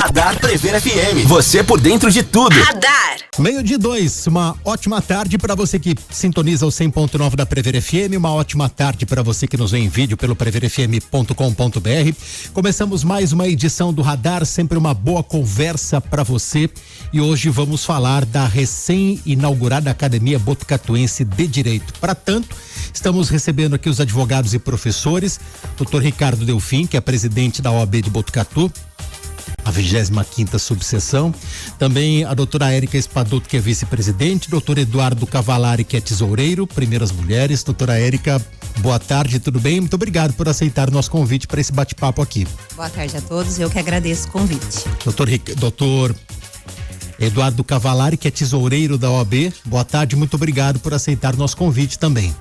Radar Prever FM. Você por dentro de tudo. Radar. 12:02, uma ótima tarde para você que sintoniza o 100.9 da Prever FM, uma ótima tarde para você que nos vê em vídeo pelo preverfm.com.br. Começamos mais uma edição do Radar, sempre uma boa conversa para você, e hoje vamos falar da recém-inaugurada Academia Botucatuense de Direito. Para tanto, estamos recebendo aqui os advogados e professores, Dr. Ricardo Delfim, que é presidente da OAB de Botucatu, a 25ª subseção, também a doutora Érica Espadoto, que é vice-presidente, doutor Eduardo Cavalari, que é tesoureiro, Primeiras Mulheres. Doutora Érica, boa tarde, tudo bem? Muito obrigado por aceitar o nosso convite para esse bate-papo aqui. Boa tarde a todos, eu que agradeço o convite. Doutor Eduardo Cavalari, que é tesoureiro da OAB, boa tarde, muito obrigado por aceitar o nosso convite também.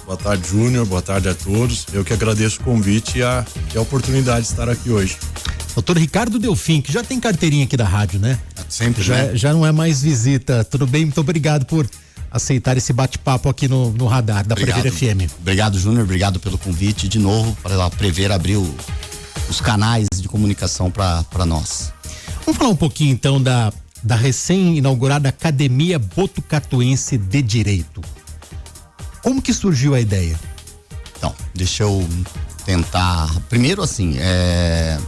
Boa tarde, Júnior, boa tarde a todos, eu que agradeço o convite e a oportunidade de estar aqui hoje. Doutor Ricardo Delfim, que já tem carteirinha aqui da rádio, né? Sempre, já não é mais visita. Tudo bem? Muito obrigado por aceitar esse bate-papo aqui no Radar da Prever FM. Obrigado, Júnior, obrigado pelo convite de novo, para a Prever abrir os canais de comunicação para nós. Vamos falar um pouquinho então da recém-inaugurada Academia Botucatuense de Direito. Como que surgiu a ideia? Então, deixa eu tentar. Primeiro, assim, a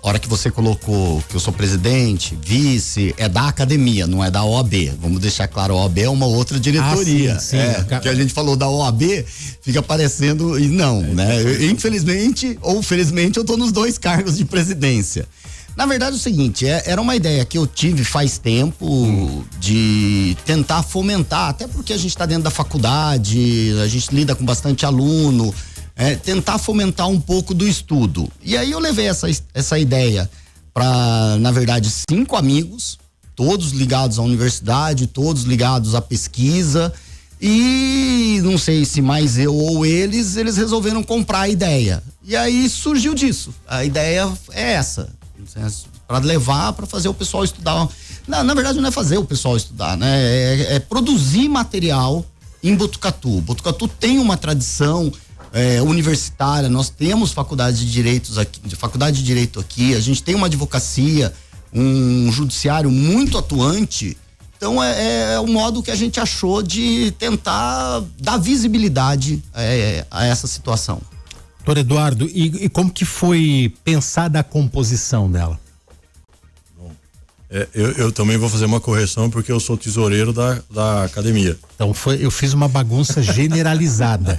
hora que você colocou que eu sou presidente, vice, é da academia, não é da OAB. Vamos deixar claro, a OAB é uma outra diretoria. Sim. Que a gente falou da OAB, fica parecendo, e não, né? Infelizmente ou felizmente eu tô nos dois cargos de presidência. Na verdade é o seguinte, era uma ideia que eu tive faz tempo de tentar fomentar, até porque a gente está dentro da faculdade, a gente lida com bastante aluno, tentar fomentar um pouco do estudo. E aí eu levei essa ideia para, na verdade, 5 amigos, todos ligados à universidade, todos ligados à pesquisa, e não sei se mais eu ou eles resolveram comprar a ideia. E aí surgiu disso. A ideia é essa. Para levar, para fazer o pessoal estudar. Na verdade não é fazer o pessoal estudar, né? É produzir material em Botucatu. Botucatu tem uma tradição universitária, nós temos faculdade de direito aqui, a gente tem uma advocacia, um judiciário muito atuante. Então é o modo que a gente achou de tentar dar visibilidade a essa situação. Doutor Eduardo, e como que foi pensada a composição dela? Bom, eu também vou fazer uma correção porque eu sou tesoureiro da academia. Então eu fiz uma bagunça generalizada.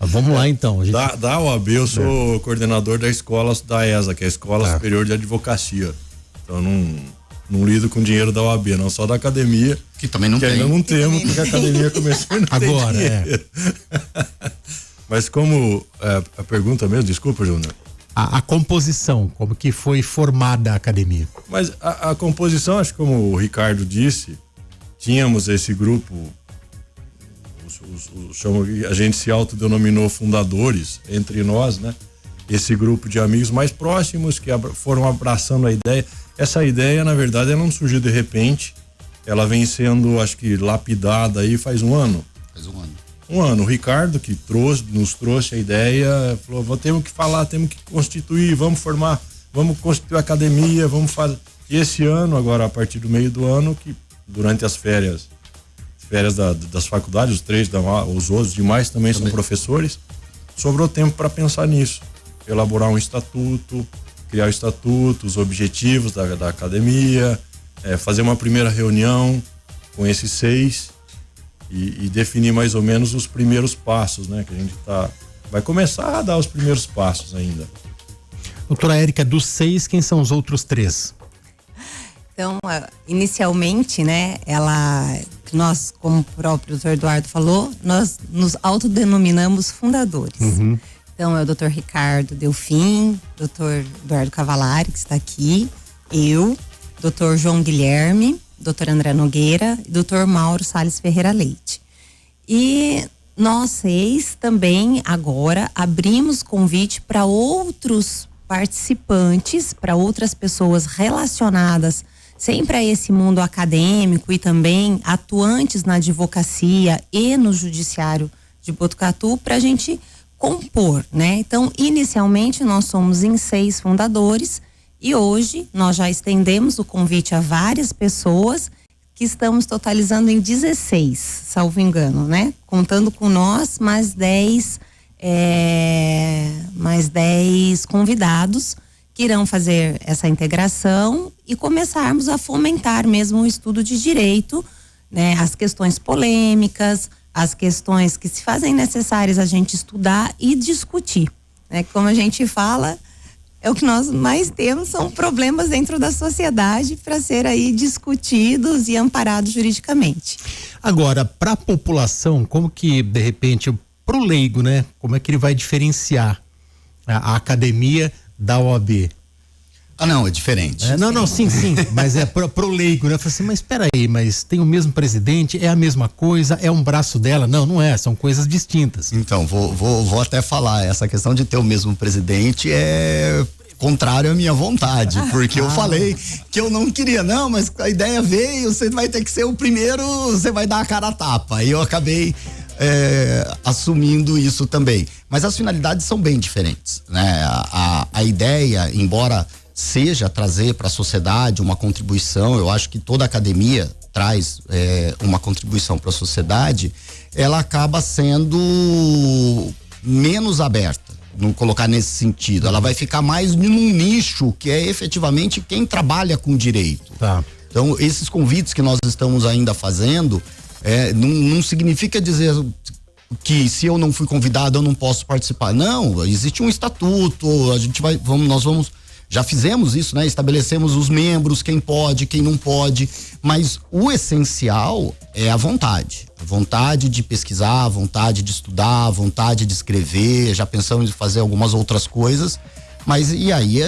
Mas vamos lá então. Da OAB eu sou coordenador da escola da ESA, que é a Escola Superior de Advocacia. Então não lido com dinheiro da OAB, não, só da academia. Que também não tem. Ainda não temos, porque a academia começou e não agora, tem dinheiro. Mas como a pergunta mesmo, desculpa, Júnior. A composição, como que foi formada a academia? Mas a composição, acho que como o Ricardo disse, tínhamos esse grupo, a gente se autodenominou fundadores entre nós, né? Esse grupo de amigos mais próximos que foram abraçando a ideia. Essa ideia, na verdade, ela não surgiu de repente, ela vem sendo, acho que, lapidada aí faz um ano. O Ricardo que nos trouxe a ideia, falou, temos que falar, temos que constituir, vamos constituir a academia, vamos fazer. E esse ano, agora a partir do meio do ano, que durante as férias das faculdades, os 3, os outros demais também são professores, sobrou tempo para pensar nisso, elaborar um estatuto, criar o estatuto, os objetivos da academia, fazer uma primeira reunião com esses 6 e definir mais ou menos os primeiros passos, né? Que a gente vai começar a dar os primeiros passos ainda. Doutora Érica, dos 6, quem são os outros 3? Então, inicialmente, né, nós, como o próprio doutor Eduardo falou, nós nos autodenominamos fundadores. Então, é o doutor Ricardo Delfim, doutor Eduardo Cavalari, que está aqui, eu, doutor João Guilherme, doutor André Nogueira e doutor Mauro Salles Ferreira Leite. E nós 6 também agora abrimos convite para outros participantes, para outras pessoas relacionadas sempre a esse mundo acadêmico e também atuantes na advocacia e no judiciário de Botucatu, para a gente compor, né? Então, inicialmente nós somos em 6 fundadores E hoje nós já estendemos o convite a várias pessoas, que estamos totalizando em 16, salvo engano, né? Contando com nós, mais 10 convidados que irão fazer essa integração e começarmos a fomentar mesmo o estudo de direito, né? As questões polêmicas, as questões que se fazem necessárias a gente estudar e discutir, né? Como a gente fala, é o que nós mais temos, são problemas dentro da sociedade para ser aí discutidos e amparados juridicamente. Agora, para a população, como que, de repente, para o leigo, né? Como é que ele vai diferenciar a academia da OAB? Ah, não, é diferente. Sim, mas é pro leigo, né? Eu falei assim, mas espera aí, mas tem o mesmo presidente, é a mesma coisa, é um braço dela? Não é, são coisas distintas. Então, vou até falar, essa questão de ter o mesmo presidente é contrário à minha vontade, porque eu falei que eu não queria, não, mas a ideia veio, você vai ter que ser o primeiro, você vai dar a cara a tapa, e eu acabei assumindo isso também, mas as finalidades são bem diferentes, né? A ideia, embora seja trazer para a sociedade uma contribuição, eu acho que toda academia traz uma contribuição para a sociedade, ela acaba sendo menos aberta, não colocar nesse sentido, ela vai ficar mais num nicho que é efetivamente quem trabalha com direito. Tá. Então, esses convites que nós estamos ainda fazendo, não significa dizer que se eu não fui convidado eu não posso participar. Não, existe um estatuto, nós vamos, já fizemos isso, né? Estabelecemos os membros, quem pode, quem não pode, mas o essencial é a vontade de pesquisar, a vontade de estudar, a vontade de escrever, já pensamos em fazer algumas outras coisas, mas e aí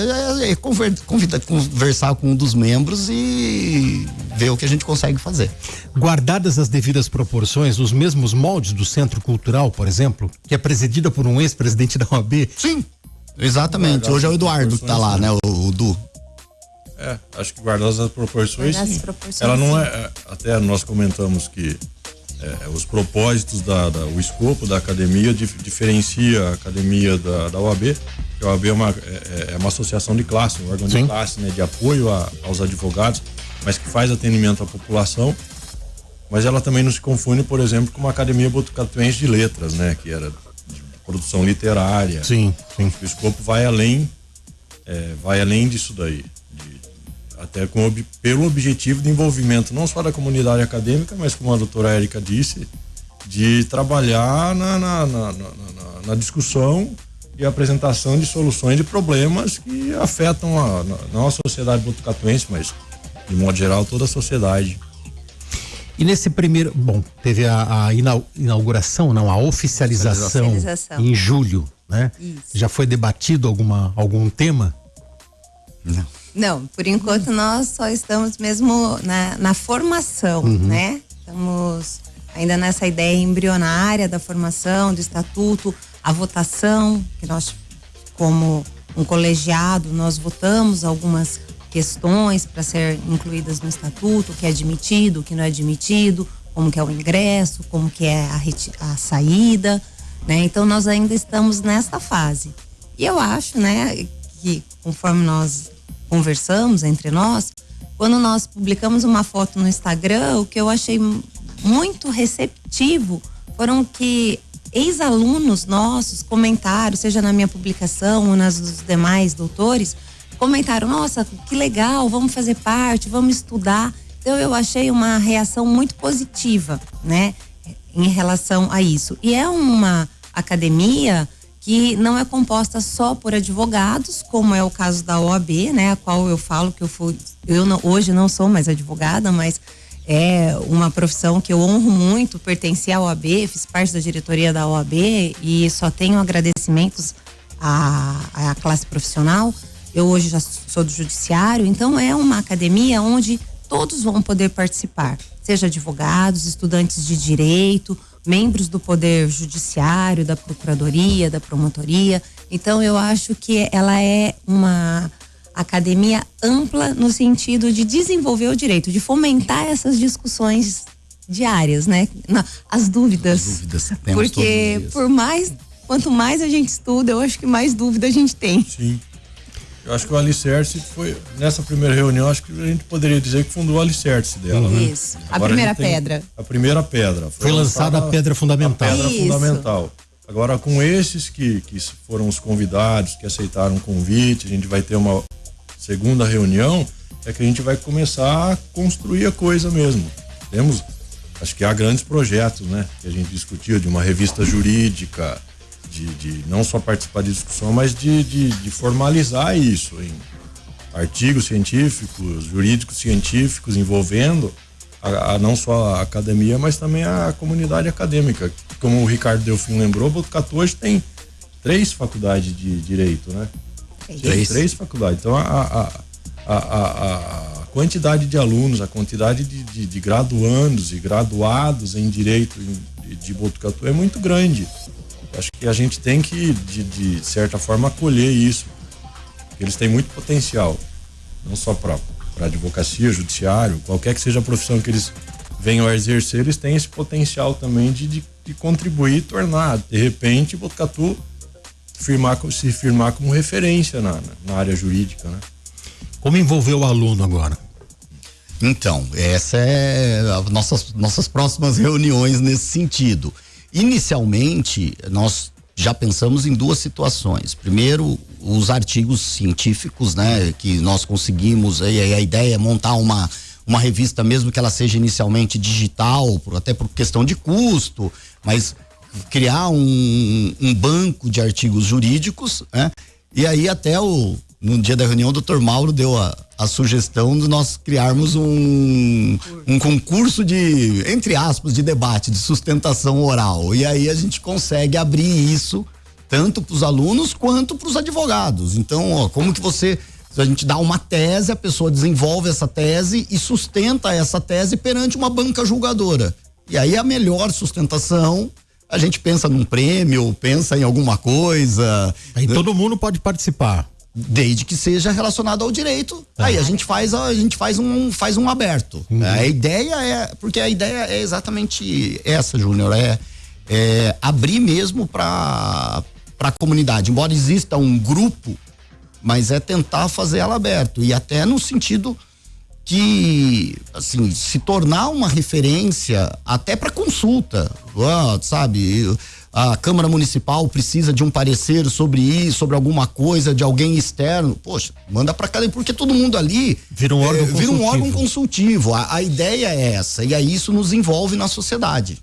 conversar com um dos membros e ver o que a gente consegue fazer. Guardadas as devidas proporções, os mesmos moldes do Centro Cultural, por exemplo, que é presidida por um ex-presidente da OAB? Sim, exatamente. Hoje é o Eduardo que tá lá, né? O Du. Acho que guardadas as proporções, sim. Ela não é, até nós comentamos que os propósitos o escopo da academia diferencia a academia da OAB, que a OAB é uma associação de classe, um órgão de classe, né, de apoio aos advogados, mas que faz atendimento à população, mas ela também não se confunde, por exemplo, com uma academia botucatuense de letras, né, que era de produção literária. Sim. O escopo vai além disso daí, até pelo objetivo de envolvimento não só da comunidade acadêmica, mas como a doutora Érica disse, de trabalhar na discussão e apresentação de soluções de problemas que afetam não a sociedade botucatuense, mas de modo geral toda a sociedade. E nesse primeiro, teve a inauguração, a oficialização em julho, né? Isso. Já foi debatido algum tema? Não, por enquanto nós só estamos mesmo na formação, né? Estamos ainda nessa ideia embrionária da formação, do estatuto, a votação, que nós, como um colegiado, nós votamos algumas questões para ser incluídas no estatuto, o que é admitido, o que não é admitido, como que é o ingresso, como que é a saída, né? Então nós ainda estamos nessa fase. E eu acho, né, que conforme nós conversamos entre nós, quando nós publicamos uma foto no Instagram, o que eu achei muito receptivo foram que ex-alunos nossos comentaram, seja na minha publicação ou nas dos demais doutores, comentaram, nossa, que legal, vamos fazer parte, vamos estudar. Então eu achei uma reação muito positiva, né, em relação a isso. E é uma academia que não é composta só por advogados, como é o caso da OAB, né, a qual eu falo que hoje não sou mais advogada, mas é uma profissão que eu honro muito, pertenci à OAB, fiz parte da diretoria da OAB e só tenho agradecimentos à classe profissional. Eu hoje já sou do judiciário, então é uma academia onde todos vão poder participar, seja advogados, estudantes de direito, membros do Poder Judiciário, da Procuradoria, da Promotoria. Então eu acho que ela é uma academia ampla no sentido de desenvolver o direito, de fomentar essas discussões diárias, né? As dúvidas. Porque quanto mais a gente estuda, eu acho que mais dúvida a gente tem. Sim. Eu acho que o alicerce foi, nessa primeira reunião, acho que a gente poderia dizer que fundou o alicerce dela, né? Isso. A Agora primeira gente tem pedra. A primeira pedra. Foi lançada a pedra fundamental. A pedra Isso. fundamental. Agora, com esses que foram os convidados, que aceitaram o convite, a gente vai ter uma segunda reunião, é que a gente vai começar a construir a coisa mesmo. Temos, acho que há grandes projetos, né? Que a gente discutiu, de uma revista jurídica, de não só participar de discussão, mas de formalizar isso em artigos científicos, jurídicos científicos, envolvendo não só a academia, mas também a comunidade acadêmica. Como o Ricardo Delfim lembrou, Botucatu hoje tem 3 faculdades de direito, né? Três faculdades. Então a quantidade de alunos, a quantidade de graduandos e graduados em direito de Botucatu é muito grande. Acho que a gente tem que, de certa forma, acolher isso. Porque eles têm muito potencial, não só para advocacia, judiciário, qualquer que seja a profissão que eles venham a exercer, eles têm esse potencial também de contribuir e tornar, de repente, Botucatu se firmar como referência na área jurídica, né? Como envolver o aluno agora? Então, essa é nossas próximas reuniões nesse sentido. Inicialmente, nós já pensamos em 2 situações. Primeiro, os artigos científicos, né, que nós conseguimos, a ideia é montar uma revista, mesmo que ela seja inicialmente digital, até por questão de custo, mas criar um banco de artigos jurídicos, né? E aí até no dia da reunião o Dr. Mauro deu a sugestão de nós criarmos um concurso de, entre aspas, de debate, de sustentação oral. E aí a gente consegue abrir isso tanto para os alunos quanto para os advogados. Então, como que a gente dá uma tese, a pessoa desenvolve essa tese e sustenta essa tese perante uma banca julgadora. E aí a melhor sustentação, a gente pensa num prêmio, pensa em alguma coisa. Aí todo mundo pode participar. Desde que seja relacionado ao direito. Aí a gente faz um aberto. A ideia porque a ideia é exatamente essa, Júnior, é abrir mesmo para a comunidade. Embora exista um grupo, mas é tentar fazer ela aberto, e até no sentido que, assim, se tornar uma referência até para consulta, sabe? A Câmara Municipal precisa de um parecer sobre isso, sobre alguma coisa, de alguém externo. Poxa, manda pra cá, porque todo mundo ali vira um órgão consultivo. A ideia é essa, e aí isso nos envolve na sociedade.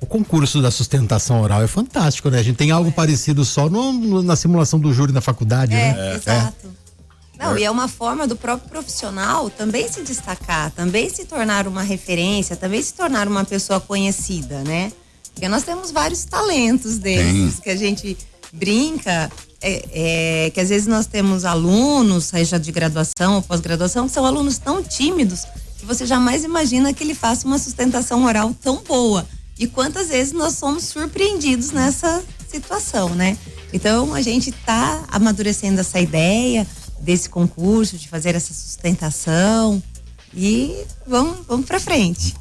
O concurso da sustentação oral é fantástico, né? A gente tem algo parecido só na simulação do júri na faculdade, né? Exato. Não, e é uma forma do próprio profissional também se destacar, também se tornar uma referência, também se tornar uma pessoa conhecida, né? Porque nós temos vários talentos desses que a gente brinca, que às vezes nós temos alunos, seja de graduação ou pós-graduação, que são alunos tão tímidos que você jamais imagina que ele faça uma sustentação oral tão boa. E quantas vezes nós somos surpreendidos nessa situação, né? Então a gente está amadurecendo essa ideia desse concurso, de fazer essa sustentação e vamos para frente.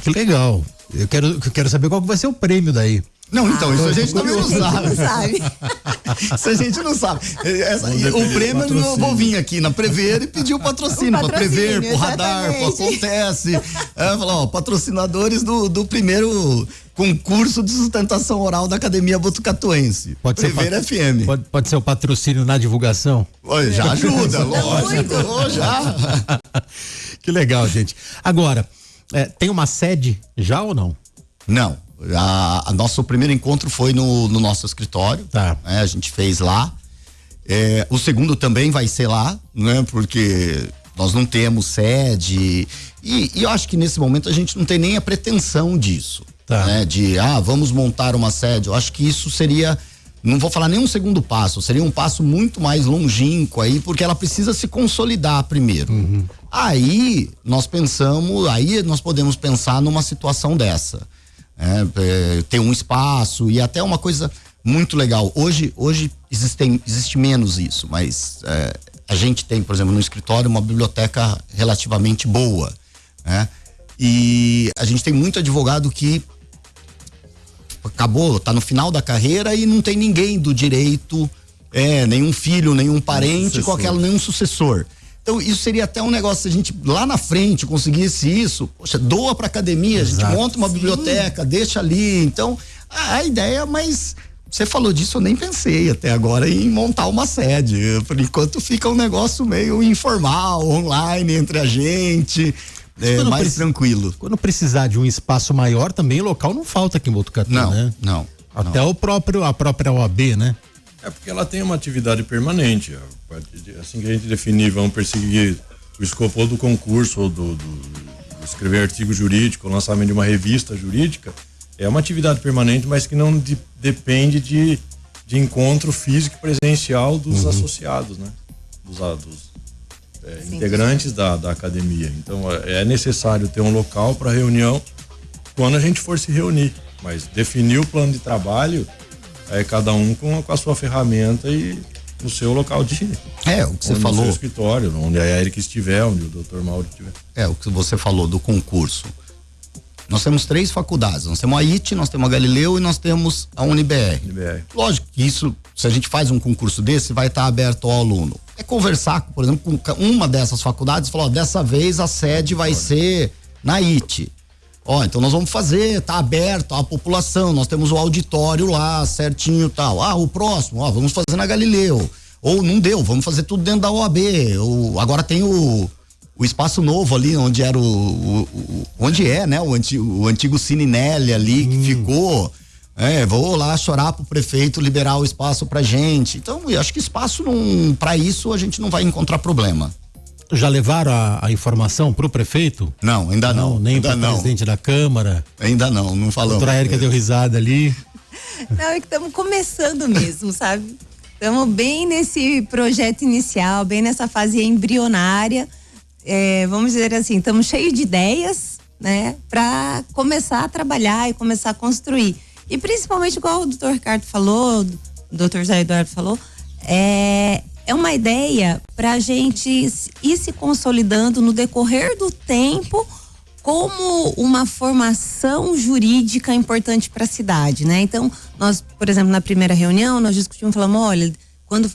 Que legal. Eu quero saber qual que vai ser o prêmio daí. Não, então, isso a gente também não sabe. Isso a gente não sabe. O prêmio, eu vou vir aqui na Prever e pedir o patrocínio para Prever, pro Radar, pro Acontece. Falar, patrocinadores do primeiro concurso de sustentação oral da Academia Botucatuense. Prever FM. Pode ser o patrocínio na divulgação? Já ajuda, lógico. Já. Que legal, gente. Agora, tem uma sede já ou não? Não. Nosso primeiro encontro foi no nosso escritório. Tá. A gente fez lá. O segundo também vai ser lá, né? Porque nós não temos sede. E eu acho que nesse momento a gente não tem nem a pretensão disso. Tá. Né? Vamos montar uma sede. Eu acho que isso seria, não vou falar nem um segundo passo, seria um passo muito mais longínquo aí, porque ela precisa se consolidar primeiro. Aí nós podemos pensar numa situação dessa. Ter um espaço e até uma coisa muito legal. Hoje existe menos isso, mas a gente tem, por exemplo, no escritório uma biblioteca relativamente boa, né? E a gente tem muito advogado que tá no final da carreira e não tem ninguém do direito nenhum filho, nenhum parente, sucessor. nenhum sucessor. Então, isso seria até um negócio, se a gente lá na frente conseguisse isso, poxa, doa pra academia, Exato. a gente monta uma biblioteca, deixa ali. Então, a ideia, mas você falou disso, eu nem pensei até agora em montar uma sede. Por enquanto fica um negócio meio informal, online entre a gente, mais tranquilo. Quando precisar de um espaço maior, também local não falta aqui em Botucatu, né? Não. Até a própria OAB, né? É porque ela tem uma atividade permanente. Assim que a gente definir, vamos perseguir o escopo do concurso ou do escrever artigo jurídico, o lançamento de uma revista jurídica, é uma atividade permanente, mas que não depende de encontro físico e presencial dos associados, né? Dos integrantes da academia. Então é necessário ter um local para reunião quando a gente for se reunir, mas definir o plano de trabalho é cada um com a sua ferramenta e no seu local de o que você falou. No seu escritório, onde a Érica estiver, onde o Dr. Mauro estiver. O que você falou do concurso. Nós temos 3 faculdades, nós temos a IT, nós temos a Galileu e nós temos a UniBR. Lógico que isso, se a gente faz um concurso desse, vai estar aberto ao aluno. É conversar, por exemplo, com uma dessas faculdades e falar, dessa vez a sede vai ser na IT. Então nós vamos fazer, tá aberto à população, nós temos o auditório lá, certinho e tal. O próximo, vamos fazer na Galileu. Ou não deu, vamos fazer tudo dentro da OAB. Agora tem o espaço novo ali, onde era onde é, né? O antigo Cininelli ali, que ficou. Vou lá chorar pro prefeito liberar o espaço pra gente. Então, eu acho que espaço pra isso a gente não vai encontrar problema. Já levaram a informação pro prefeito? Não, ainda não. Nem ainda pro presidente da Câmara? Ainda não falamos. A doutora Érica deu risada ali. Não, é que estamos começando mesmo, sabe? Estamos bem nesse projeto inicial, bem nessa fase embrionária. Vamos dizer assim, estamos cheios de ideias, né? Para começar a trabalhar e começar a construir. E principalmente, igual o doutor Ricardo falou, o doutor Zé Eduardo falou, é uma ideia para a gente ir se consolidando no decorrer do tempo como uma formação jurídica importante para a cidade, né? Então, nós, por exemplo, na primeira reunião, nós discutimos, falamos, olha, quando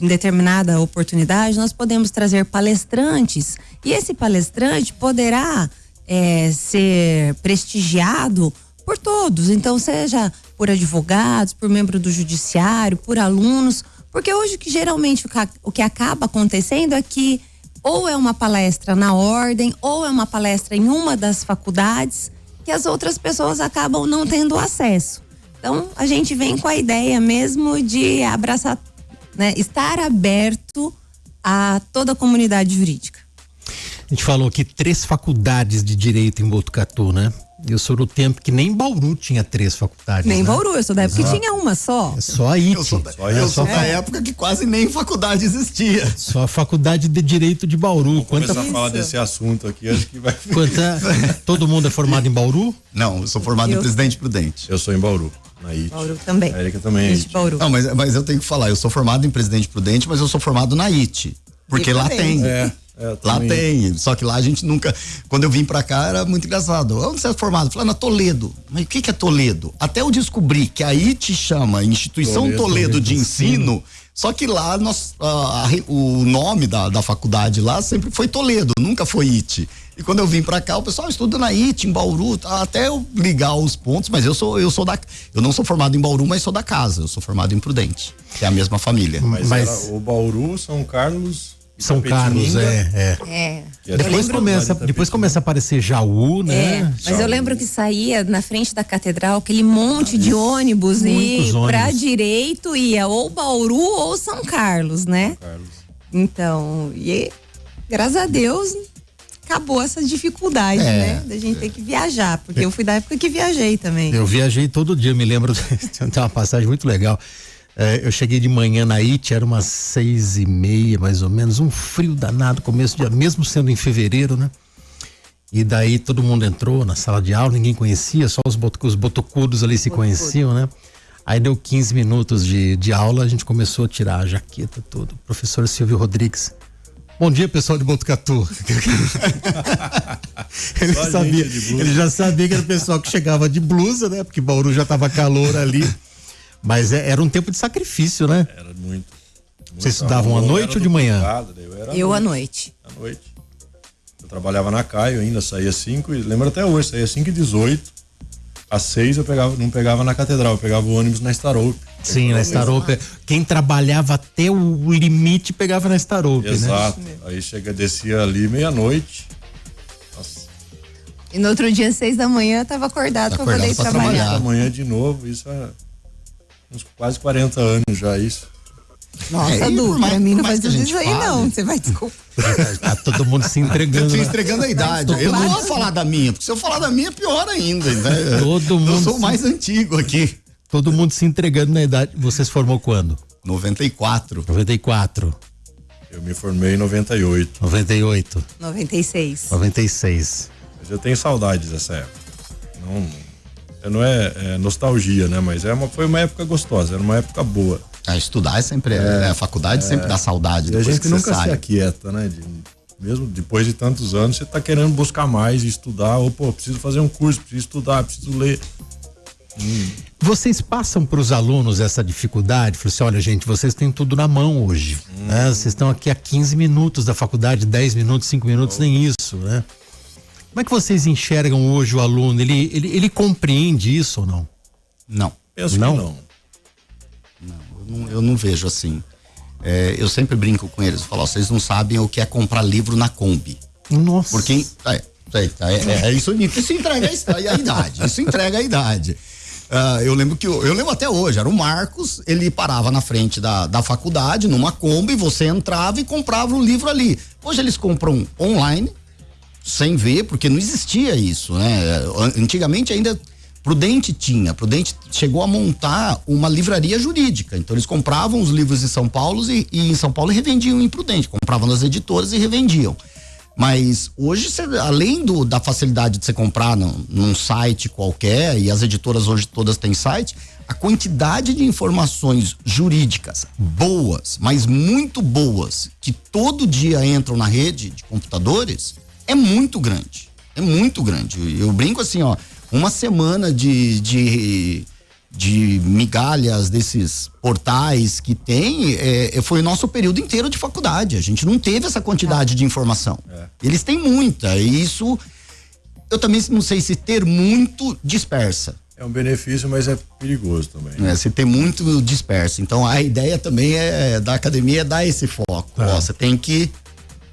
em determinada oportunidade, nós podemos trazer palestrantes e esse palestrante poderá ser prestigiado por todos, então seja por advogados, por membro do judiciário, por alunos, porque hoje que geralmente o que acaba acontecendo é que ou é uma palestra na ordem, ou é uma palestra em uma das faculdades que as outras pessoas acabam não tendo acesso. Então, a gente vem com a ideia mesmo de abraçar, né, estar aberto a toda a comunidade jurídica. A gente falou aqui 3 faculdades de direito em Botucatu, né? Eu sou do tempo que nem Bauru tinha 3 faculdades. Nem né? Bauru, eu sou da época que tinha uma só. É só a IT. Eu sou da época que quase nem faculdade existia. Só a faculdade de direito de Bauru. Começar a falar desse assunto aqui, acho que vai. Todo mundo é formado em Bauru? Não, eu sou formado em Presidente Prudente. Eu sou em Bauru, na IT. Bauru também. A Érica também é IT. Bauru. Não, mas eu tenho que falar, eu sou formado em Presidente Prudente, mas eu sou formado na IT. Porque lá tem. Lá tem, só que lá a gente nunca. Quando eu vim pra cá era muito engraçado. Onde você é formado? Falei, na Toledo. Mas o que é Toledo? Até eu descobri que a IT chama Instituição Toledo de Ensino, só que lá o nome da faculdade lá sempre foi Toledo, nunca foi IT. E quando eu vim pra cá, o pessoal estuda na IT, em Bauru, até eu ligar os pontos, mas eu não sou formado em Bauru, mas sou da casa, eu sou formado em Prudente, que é a mesma família. Mas era o Bauru, São Carlos. São Carlos, Depois começa a aparecer Jaú, né? Mas eu lembro que saía na frente da catedral aquele monte de ônibus e pra direito ia ou Bauru ou São Carlos, né? Então, graças a Deus acabou essa dificuldade, né? Da gente ter que viajar, porque eu fui da época que viajei também. Eu viajei todo dia, me lembro, tem uma passagem muito legal. Eu cheguei de manhã na IT, era umas 6:30 mais ou menos, um frio danado, começo de ano, mesmo sendo em fevereiro, né? E daí todo mundo entrou na sala de aula, ninguém conhecia, só os botocudos ali se conheciam, né? Aí deu 15 minutos de aula, a gente começou a tirar a jaqueta toda. O professor Silvio Rodrigues. Bom dia, pessoal de Botucatu. Ele já sabia que era o pessoal que chegava de blusa, né? Porque Bauru já tava calor ali. Mas era um tempo de sacrifício, né? Era muito. Vocês estudavam à noite ou de manhã? Eu à noite. À noite. Eu trabalhava na Caio ainda, saía 5, e lembro até hoje, saía 5h18. Às 6 eu não pegava na Catedral, eu pegava o ônibus na Starope. Sim, na Starope. Quem trabalhava até o limite pegava na Starope, né? Exato. Aí descia ali meia-noite. E no outro dia, 6 da manhã, eu tava acordado pra poder ir trabalhar. Amanhã de novo, isso é uns quase 40 anos já, isso. Nossa, Du, pra mim não faz tudo isso aí, não. Você vai desculpar. Tá todo mundo se entregando. Se entregando a idade. Eu não vou falar da minha, porque se eu falar da minha, é pior ainda. Né? Todo mundo. Eu sou o mais antigo aqui. Todo mundo se entregando na idade. Você se formou quando? 94. 94. Eu me formei em 98. 98. 96. 96. Mas eu tenho saudades dessa época. Não é nostalgia, né? Mas foi uma época gostosa, era uma época boa. Estudar é sempre, a faculdade sempre dá saudade. E a gente nunca se aquieta, né? Mesmo depois de tantos anos, você tá querendo buscar mais e estudar, ou preciso fazer um curso, preciso estudar, preciso ler. Vocês passam para os alunos essa dificuldade? Falei assim, olha gente, vocês têm tudo na mão hoje, né? Vocês estão aqui a 15 minutos da faculdade, 10 minutos, 5 minutos, nem isso, né? Como é que vocês enxergam hoje o aluno? Ele compreende isso ou não? Não. Penso que não. Eu não vejo assim. Eu sempre brinco com eles, falo, vocês não sabem o que é comprar livro na Kombi. Nossa. Porque isso entrega a idade. Isso entrega a idade. Eu lembro até hoje, era o Marcos, ele parava na frente da faculdade, numa Kombi, você entrava e comprava o livro ali. Hoje eles compram online, sem ver, porque não existia isso, né? Antigamente ainda Prudente chegou a montar uma livraria jurídica, então eles compravam os livros em São Paulo e em São Paulo revendiam em Prudente, compravam nas editoras e revendiam. Mas hoje, além da facilidade de você comprar num site qualquer, e as editoras hoje todas têm site, a quantidade de informações jurídicas boas, mas muito boas, que todo dia entram na rede de computadores, é muito grande. É muito grande. Eu brinco assim, ó, uma semana de migalhas desses portais que tem, foi o nosso período inteiro de faculdade. A gente não teve essa quantidade de informação. Eles têm muita, e isso eu também não sei se ter muito dispersa. É um benefício, mas é perigoso também. Se ter muito dispersa. Então a ideia também da academia é dar esse foco. Ó, você tem que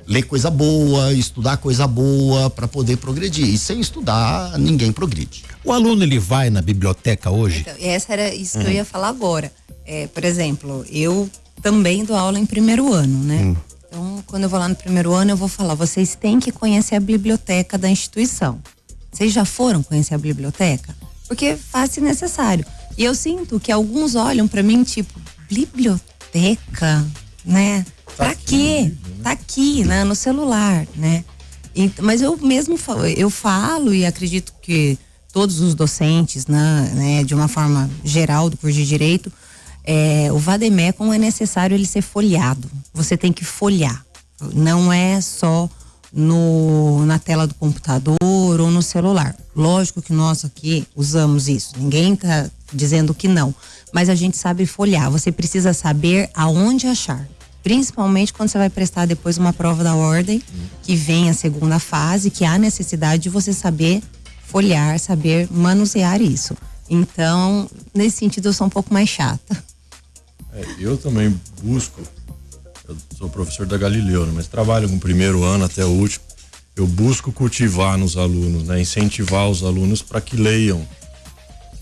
ler coisa boa, estudar coisa boa para poder progredir. E sem estudar, ninguém progride. O aluno, ele vai na biblioteca hoje? Então, era isso que eu ia falar agora. Por exemplo, eu também dou aula em primeiro ano, né? Então, quando eu vou lá no primeiro ano, eu vou falar, vocês têm que conhecer a biblioteca da instituição. Vocês já foram conhecer a biblioteca? Porque faz-se necessário. E eu sinto que alguns olham para mim, tipo, biblioteca, né? Pra quê? Tá aqui, né? No celular, né? Mas eu mesmo falo e acredito que todos os docentes, né, de uma forma geral do curso de Direito, o Vademecum é necessário ele ser folheado. Você tem que folhear. Não é só na tela do computador ou no celular. Lógico que nós aqui usamos isso. Ninguém tá dizendo que não. Mas a gente sabe folhear. Você precisa saber aonde achar. Principalmente quando você vai prestar depois uma prova da ordem, que vem a segunda fase, que há necessidade de você saber folhear, saber manusear isso. Então, nesse sentido, eu sou um pouco mais chata. Eu também busco, eu sou professor da Galileu, mas trabalho com o primeiro ano até o último. Eu busco cultivar nos alunos, né? Incentivar os alunos para que leiam.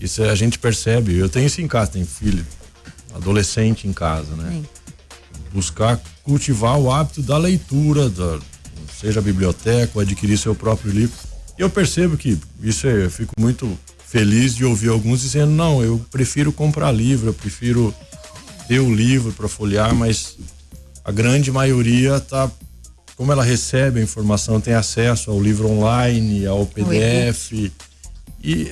Isso a gente percebe. Eu tenho isso em casa, tenho filho, adolescente em casa, né? Sim. Buscar cultivar o hábito da leitura, seja a biblioteca ou adquirir seu próprio livro. E eu percebo que isso eu fico muito feliz de ouvir alguns dizendo, não, eu prefiro comprar livro, eu prefiro ter o livro para folhear, mas a grande maioria como ela recebe a informação, tem acesso ao livro online, ao PDF, e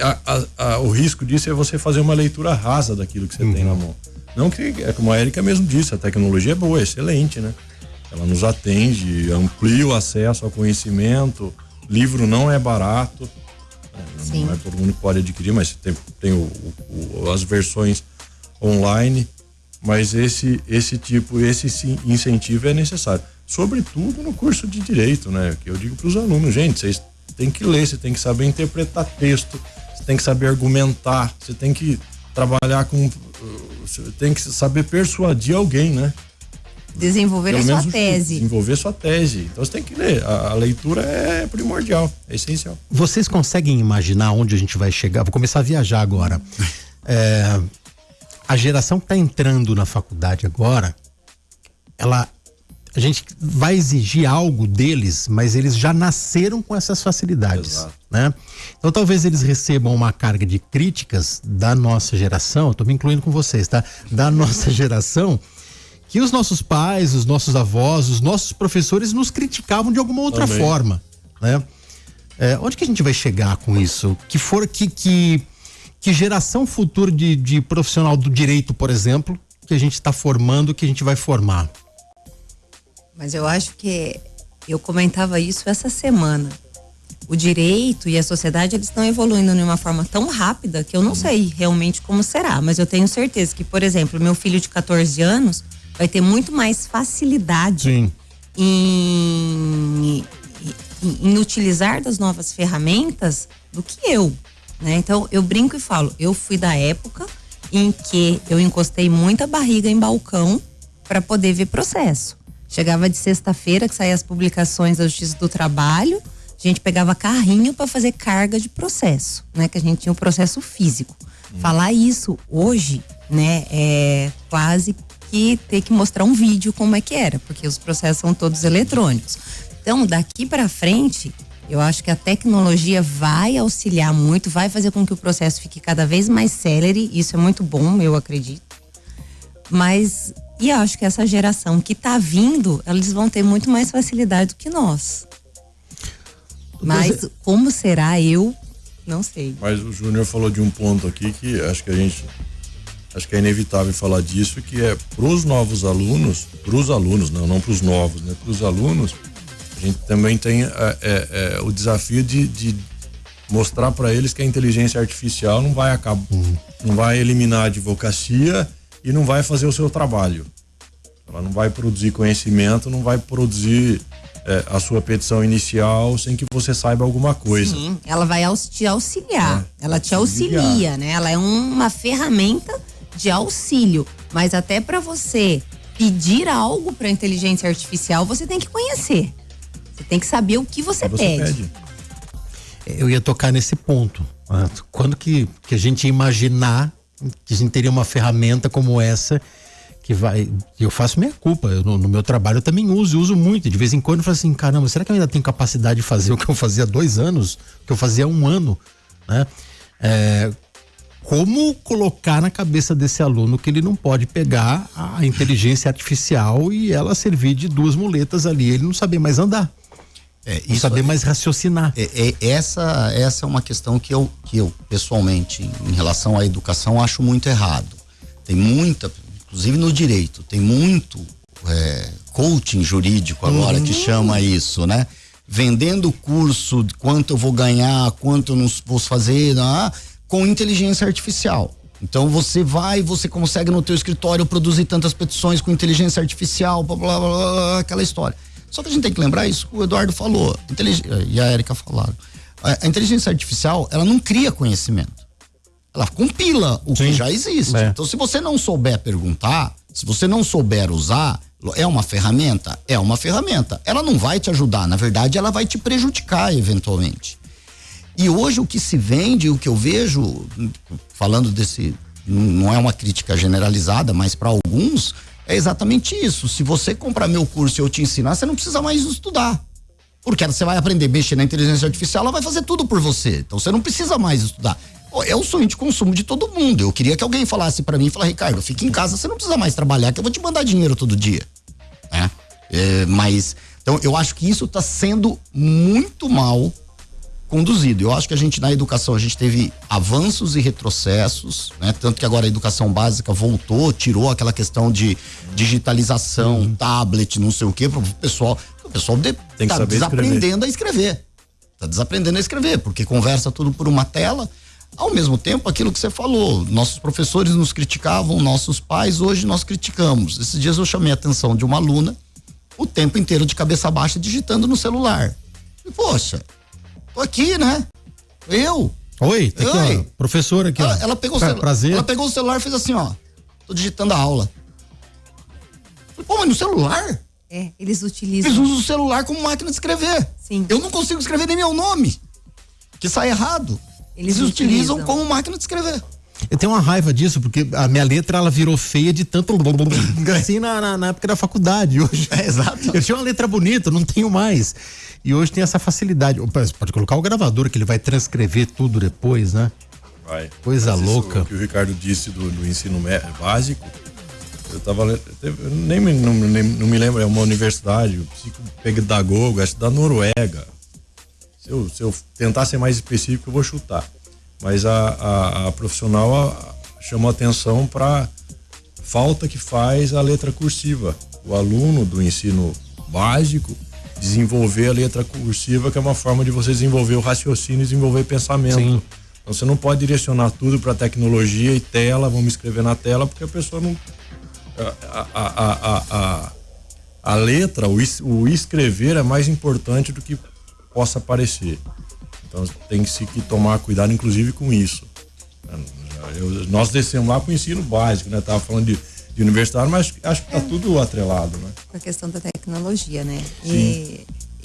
o risco disso é você fazer uma leitura rasa daquilo que você tem na mão. Não que, como a Érica mesmo disse, a tecnologia é boa, é excelente, né? Ela nos atende, amplia o acesso ao conhecimento, livro não é barato, não é todo mundo que pode adquirir, mas tem as versões online, Mas esse incentivo é necessário. Sobretudo no curso de Direito, né? Que eu digo para os alunos, gente, vocês têm que ler, você tem que saber interpretar texto, você tem que saber argumentar, você tem que trabalhar você tem que saber persuadir alguém, né? Desenvolver a sua tese. Desenvolver sua tese. Então você tem que ler. A leitura é primordial, é essencial. Vocês conseguem imaginar onde a gente vai chegar? Vou começar a viajar agora. A geração que está entrando na faculdade agora, a gente vai exigir algo deles, mas eles já nasceram com essas facilidades. Exato. Né? Então talvez eles recebam uma carga de críticas da nossa geração, eu tô me incluindo com vocês, tá? Da nossa geração, que os nossos pais, os nossos avós, os nossos professores nos criticavam de alguma outra forma, né? Onde que a gente vai chegar com isso? Que geração futura de profissional do direito, por exemplo, que a gente está formando, que a gente vai formar? Mas eu acho que eu comentava isso essa semana. O direito e a sociedade, eles estão evoluindo de uma forma tão rápida que eu não sei realmente como será, mas eu tenho certeza que, por exemplo, meu filho de 14 anos vai ter muito mais facilidade em utilizar das novas ferramentas do que eu, né? Então eu brinco e falo, eu fui da época em que eu encostei muita barriga em balcão para poder ver processo. Chegava de sexta-feira, que saía as publicações da Justiça do Trabalho, a gente pegava carrinho para fazer carga de processo, né? Que a gente tinha um processo físico. Falar isso hoje, né? É quase que ter que mostrar um vídeo como é que era, porque os processos são todos eletrônicos. Então, daqui para frente, eu acho que a tecnologia vai auxiliar muito, vai fazer com que o processo fique cada vez mais célere, isso é muito bom, eu acredito. Mas, e eu acho que essa geração que tá vindo, eles vão ter muito mais facilidade do que nós. Mas como será, eu não sei. Mas o Júnior falou de um ponto aqui que acho que é inevitável falar disso, que é pros novos alunos, não pros novos, né? Pros alunos, a gente também tem o desafio de mostrar para eles que a inteligência artificial não vai não vai eliminar a advocacia e não vai fazer o seu trabalho. Ela não vai produzir conhecimento, não vai produzir a sua petição inicial sem que você saiba alguma coisa. Sim, ela vai te auxiliar. Ela te auxilia, né? Ela é uma ferramenta de auxílio, mas até para você pedir algo para a inteligência artificial, você tem que conhecer. Você tem que saber o que você pede. Eu ia tocar nesse ponto. Quando que a gente ia imaginar que a gente teria uma ferramenta como essa que vai... Eu faço minha culpa, no meu trabalho eu também uso muito. De vez em quando eu falo assim, caramba, será que eu ainda tenho capacidade de fazer o que eu fazia há 2 anos? O que eu fazia há 1 ano? Né? Como colocar na cabeça desse aluno que ele não pode pegar a inteligência artificial e ela servir de 2 muletas ali, ele não saber mais andar. Não saber mais raciocinar. Essa é uma questão que eu pessoalmente, em relação à educação, acho muito errado. Tem muita, inclusive no direito, tem muito coaching jurídico agora que chama isso, né? Vendendo curso, quanto eu vou ganhar, quanto eu não vou fazer, com inteligência artificial. Então você consegue no teu escritório produzir tantas petições com inteligência artificial, blá, blá, blá, aquela história. Só que a gente tem que lembrar isso que o Eduardo falou, e a Érica falaram. A inteligência artificial, ela não cria conhecimento. Ela compila o que já existe. Então, se você não souber perguntar, se você não souber usar, é uma ferramenta? É uma ferramenta. Ela não vai te ajudar, na verdade, ela vai te prejudicar eventualmente. E hoje o que se vende, o que eu vejo, falando desse, não é uma crítica generalizada, mas para alguns, é exatamente isso. Se você comprar meu curso e eu te ensinar, você não precisa mais estudar. Porque você vai aprender a mexer na inteligência artificial, ela vai fazer tudo por você. Então você não precisa mais estudar. É o sonho de consumo de todo mundo. Eu queria que alguém falasse para mim, Ricardo, fica em casa, você não precisa mais trabalhar, que eu vou te mandar dinheiro todo dia. Mas, então eu acho que isso está sendo muito mal conduzido. Eu acho que a gente, na educação, a gente teve avanços e retrocessos, né? Tanto que agora a educação básica voltou, tirou aquela questão de digitalização, tablet, não sei o quê, o pessoal tem que tá desaprendendo a escrever. Tá desaprendendo a escrever, porque conversa tudo por uma tela. Ao mesmo tempo, aquilo que você falou, nossos professores nos criticavam, nossos pais, hoje nós criticamos. Esses dias eu chamei a atenção de uma aluna o tempo inteiro de cabeça baixa digitando no celular. E, poxa, tô aqui, né? Oi, tá aqui, Oi. ó, professora aqui, ó. Ela pegou Prazer. Ela pegou o celular e fez assim, ó. Tô digitando a aula. Falei, pô, mas no celular? Eles utilizam. Eles usam o celular como máquina de escrever. Sim. Eu não consigo escrever nem meu nome, que sai errado. Eles utilizam como máquina de escrever. Eu tenho uma raiva disso, porque a minha letra, ela virou feia de tanto assim na época da faculdade. Hoje, exato. Eu tinha uma letra bonita, não tenho mais. E hoje tem essa facilidade. Você pode colocar o gravador, que ele vai transcrever tudo depois, né? Vai. Coisa louca. O que o Ricardo disse do ensino básico, eu tava lendo, não me lembro, é uma universidade, o psicopedagogo, acho da Noruega. Se eu tentar ser mais específico, eu vou chutar. Mas a profissional chamou atenção para falta que faz a letra cursiva. O aluno do ensino básico desenvolver a letra cursiva, que é uma forma de você desenvolver o raciocínio e desenvolver pensamento. Sim. Então você não pode direcionar tudo para tecnologia e tela, vamos escrever na tela, porque a pessoa não. A letra, o escrever é mais importante do que possa parecer. Então tem que tomar cuidado, inclusive, com isso. Nós descemos lá para o ensino básico, né? Tava falando de universitário, mas acho que tá tudo atrelado, né? Com a questão da tecnologia, né?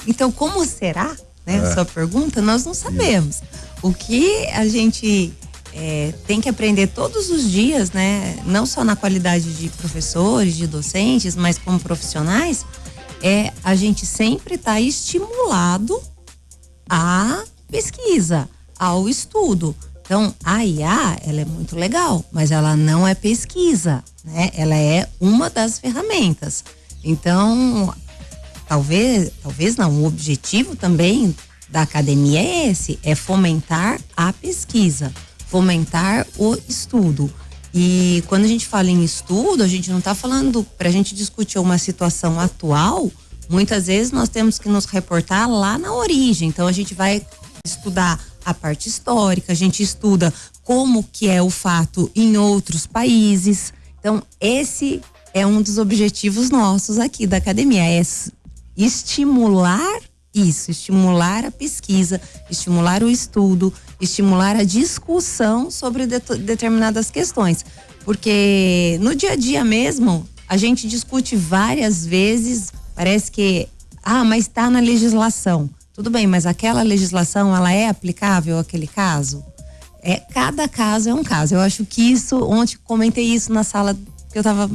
Então, como será, né? Sua pergunta, nós não sabemos. O que a gente tem que aprender todos os dias, né? Não só na qualidade de professores, de docentes, mas como profissionais, a gente sempre estar estimulado à pesquisa, ao estudo. Então, a IA, ela é muito legal, mas ela não é pesquisa, né? Ela é uma das ferramentas. Então, talvez não, o objetivo também da academia é esse, é fomentar a pesquisa, fomentar o estudo. E quando a gente fala em estudo, a gente não está falando para a gente discutir uma situação atual. Muitas vezes nós temos que nos reportar lá na origem. Então a gente vai estudar a parte histórica, a gente estuda como que é o fato em outros países. Então esse é um dos objetivos nossos aqui da academia, é estimular isso, estimular a pesquisa, estimular o estudo, estimular a discussão sobre determinadas questões. Porque no dia a dia mesmo, a gente discute várias vezes, parece que, mas está na legislação. Tudo bem, mas aquela legislação, ela é aplicável àquele caso? Cada caso é um caso. Eu acho que isso, ontem comentei isso na sala que eu estava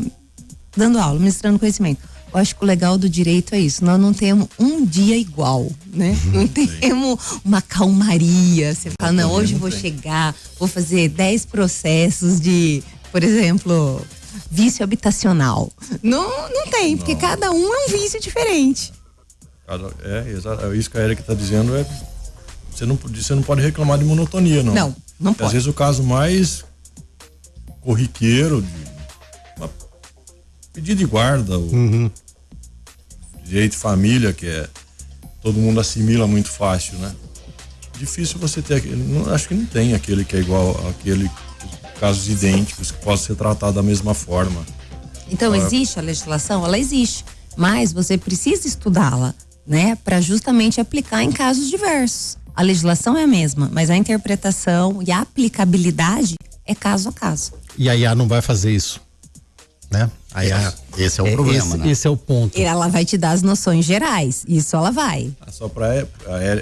dando aula, ministrando conhecimento. Eu acho que o legal do direito é isso, nós não temos um dia igual, né? Não temos uma calmaria, você fala, não, hoje vou chegar, vou fazer 10 processos de, por exemplo, vício habitacional. Não tem, porque cada um é um vício diferente. É isso que a Erika está dizendo, você não pode reclamar de monotonia, não. Não pode. Às vezes o caso mais corriqueiro, pedido de guarda, o direito de família, que todo mundo assimila muito fácil, né? Difícil você ter, acho que não tem aquele que é igual àquele, casos idênticos que possam ser tratados da mesma forma. Então existe a legislação? Ela existe, mas você precisa estudá-la, né? Para justamente aplicar em casos diversos. A legislação é a mesma, mas a interpretação e a aplicabilidade é caso a caso. E a IA não vai fazer isso, né? Esse é o problema, né? Esse é o ponto. Ela vai te dar as noções gerais, isso ela vai. Só para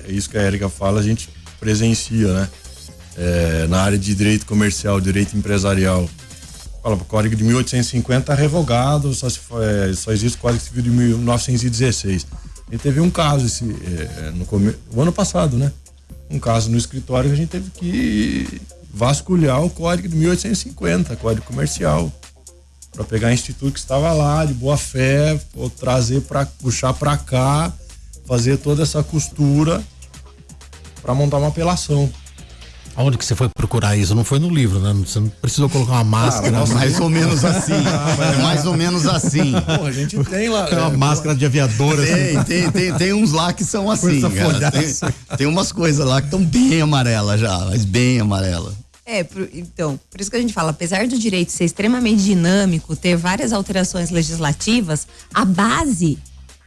isso que a Erika fala, a gente presencia, né? Na área de direito comercial, direito empresarial. Fala, o Código de 1850 revogado, só existe o Código Civil de 1916. A gente teve um caso no ano passado, né? Um caso no escritório que a gente teve que vasculhar o Código de 1850, Código Comercial, para pegar instituto que estava lá de boa fé, puxar para cá, fazer toda essa costura para montar uma apelação. Aonde que você foi procurar isso? Não foi no livro, né? Você não precisou colocar uma máscara. Mais ou menos assim. É mais ou menos assim. Pô, a gente tem lá. É uma máscara de aviadora. Tem uns lá que são assim, cara. Tem umas coisas lá que estão bem amarelas já, mas bem amarela. Então, por isso que a gente fala, apesar do direito ser extremamente dinâmico, ter várias alterações legislativas, a base,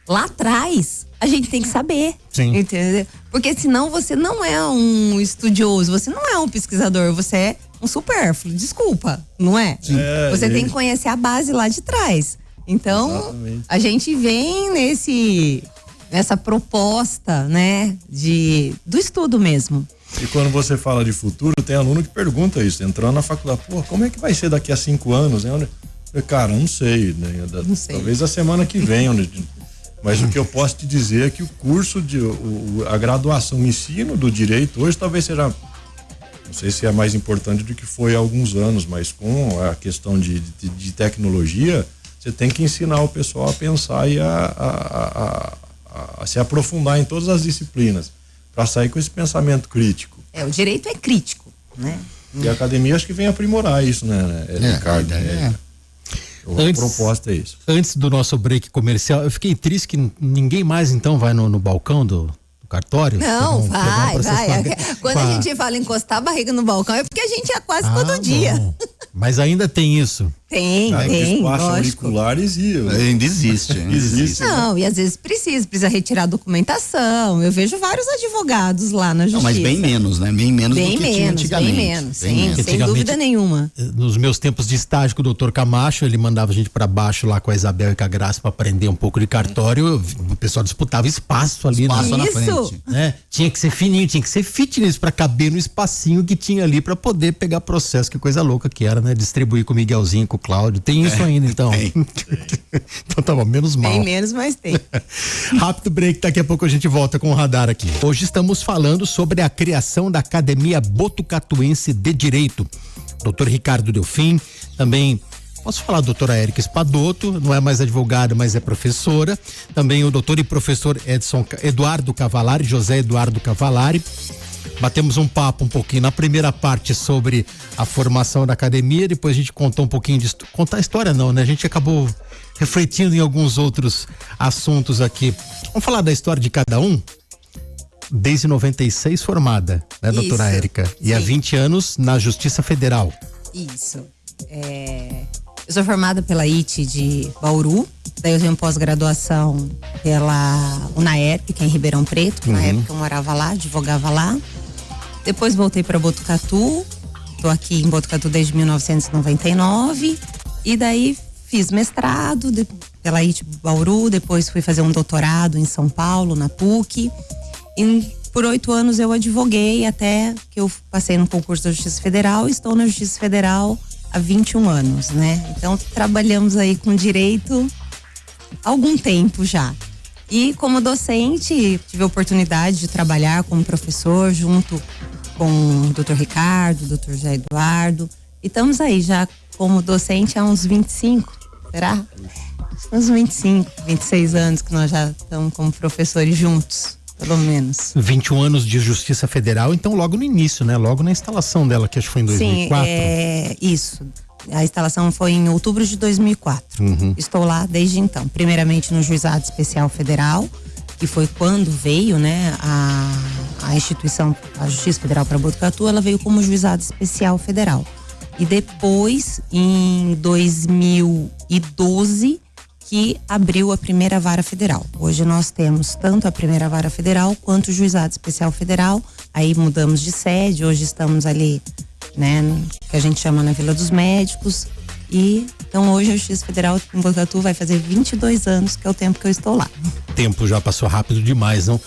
lá atrás, a gente tem que saber. Sim. Entendeu? Porque senão você não é um estudioso, você não é um pesquisador, você é um supérfluo, desculpa, não é? Você tem que conhecer a base lá de trás. Então, exatamente. A gente vem nessa proposta, né, do estudo mesmo. E quando você fala de futuro, tem aluno que pergunta isso, entrando na faculdade, pô, como é que vai ser daqui a 5 anos, né? Cara, não sei, né? Não sei. Talvez a semana que vem, mas o que eu posso te dizer é que o curso a graduação, o ensino do direito hoje talvez seja, não sei se é mais importante do que foi há alguns anos, mas com a questão de tecnologia, você tem que ensinar o pessoal a pensar e a se aprofundar em todas as disciplinas, para sair com esse pensamento crítico. O direito é crítico, né? E a academia acho que vem aprimorar isso, né? Ricardo? A proposta é isso. Antes do nosso break comercial, eu fiquei triste que ninguém mais então vai no balcão do cartório. Não, vai. Quando a gente fala encostar a barriga no balcão, é porque a gente é quase todo dia. Mas ainda tem isso. Tem, espaço lógico. auricular Ainda existe. Não, e às vezes precisa retirar documentação. Eu vejo vários advogados lá na justiça. Não, mas bem menos, né? Bem menos do que tinha antigamente. Bem menos, sem dúvida nenhuma. Nos meus tempos de estágio com o doutor Camacho, ele mandava a gente pra baixo lá com a Isabel e com a Graça pra aprender um pouco de cartório. O pessoal disputava espaço ali. Espaço na frente. Né? Tinha que ser fininho, tinha que ser fitness pra caber no espacinho que tinha ali pra poder pegar processo. Que coisa louca que era, né? Distribuir com o Miguelzinho, com o Cláudio. Tem isso ainda, então. Tem. Então tá bom, menos mal. Tem menos, mas tem. Rápido break, daqui a pouco a gente volta com o radar aqui. Hoje estamos falando sobre a criação da Academia Botucatuense de Direito. Doutor Ricardo Delfim, também posso falar doutora Érica Espadoto, não é mais advogada, mas é professora. Também o doutor e professor Eduardo Cavalari, José Eduardo Cavalari. Batemos um papo um pouquinho na primeira parte sobre a formação da academia, depois a gente contou um pouquinho de contar a história não, né? A gente acabou refletindo em alguns outros assuntos aqui. Vamos falar da história de cada um? Desde 96 formada, né, doutora Érica? E há 20 anos na Justiça Federal. Isso. Eu sou formada pela IT de Bauru, daí eu tenho pós-graduação pela UNAERP, que é em Ribeirão Preto, que na época eu morava lá, advogava lá. Depois voltei para Botucatu, tô aqui em Botucatu desde 1999, e daí fiz mestrado pela IT Bauru, depois fui fazer um doutorado em São Paulo, na PUC, e por 8 anos eu advoguei até que eu passei no concurso da Justiça Federal e estou na Justiça Federal há 21 anos, né? Então trabalhamos aí com direito há algum tempo já. E como docente, tive a oportunidade de trabalhar como professor junto com o doutor Ricardo, o doutor José Eduardo. E estamos aí já como docente há uns 25, será? Uns 25, 26 anos que nós já estamos como professores juntos, pelo menos. 21 anos de Justiça Federal, então logo no início, né? Logo na instalação dela, que acho que foi em 2004. Sim, isso. A instalação foi em outubro de 2004. Estou lá desde então. Primeiramente no Juizado Especial Federal, que foi quando veio, né, a instituição, a Justiça Federal para Botucatu, ela veio como Juizado Especial Federal. E depois, em 2012, que abriu a primeira vara federal. Hoje nós temos tanto a primeira vara federal quanto o Juizado Especial Federal. Aí mudamos de sede, hoje estamos ali, né, que a gente chama na Vila dos Médicos. E então hoje a Justiça Federal em Botucatu vai fazer 22 anos, que é o tempo que eu estou lá. O tempo já passou rápido demais, não?